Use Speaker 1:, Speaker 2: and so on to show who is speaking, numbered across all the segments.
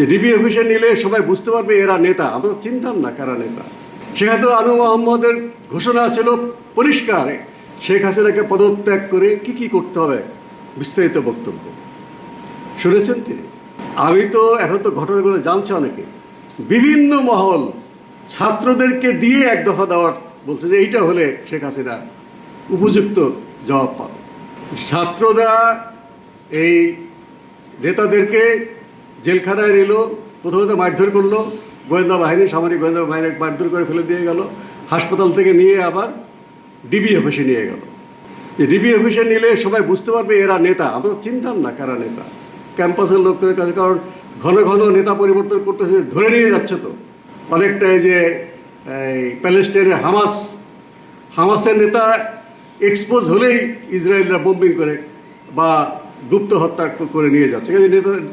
Speaker 1: DB অফিসে নিলে সবাই বুঝতে পারবে এরা নেতা। আমরা চিনতাম না কারা নেতা। সেখানে তো আনু মোহাম্মদের ঘোষণা ছিল পরিষ্কার, শেখ হাসিনাকে পদত্যাগ করে কি কি করতে হবে, বিস্তারিত বক্তব্য শুনেছেন তিনি। আমি তো এখন তো ঘটনাগুলো জানছে অনেকে, বিভিন্ন মহল ছাত্রদেরকে দিয়ে এক দফা দেওয়ার বলছে যে এইটা হলে শেখ হাসিনা উপযুক্ত জবাব পাবে। ছাত্ররা এই নেতাদেরকে জেলখানায় নিল, প্রথমত মারধর করলো, গোয়েন্দা বাহিনী, সামরিক গোয়েন্দা বাহিনী মারধর করে ফেলে দিয়ে গেল, হাসপাতাল থেকে নিয়ে আবার ডিবি অফিসে নিয়ে গেল। ডিবি অফিসে নিলে সবাই বুঝতে পারবে এরা নেতা। আমরা চিনতাম না কারা নেতা ক্যাম্পাসের লোকদের কাছে, কারণ ঘন ঘন নেতা পরিবর্তন করতেছে, ধরে নিয়ে যাচ্ছে তো অনেকটা। এই যে প্যালেস্টাইনের হামাসের নেতা এক্সপোজ হলেই ইসরায়েলরা বোম্বিং করে বা গুপ্ত হত্যা করে নিয়ে যাচ্ছে,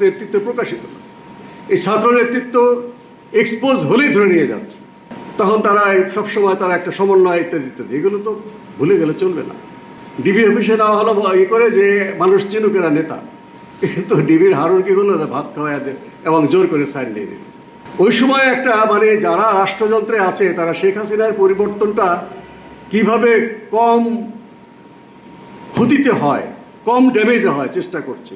Speaker 1: নেতৃত্ব প্রকাশিত না। এই ছাত্র নেতৃত্ব এক্সপোজ হলেই ধরে নিয়ে যাচ্ছে, তখন তারা সবসময় তারা একটা সমন্বয় ইত্যাদি ইত্যাদি, এগুলো তো ভুলে গেলে চলবে না। ডিবি অফিসে নেওয়া হলো করে যে মানুষ চিনুক এরা নেতা, কিন্তু ডিবির হারুন কি হলো, ভাত খাওয়া এবং জোর করে সাইন নিয়ে দিল। ওই সময় একটা যারা রাষ্ট্রযন্ত্রে আছে তারা শেখ হাসিনার পরিবর্তনটা কিভাবে কম ক্ষতিতে হয়, কম ড্যামেজে হয় চেষ্টা করছে।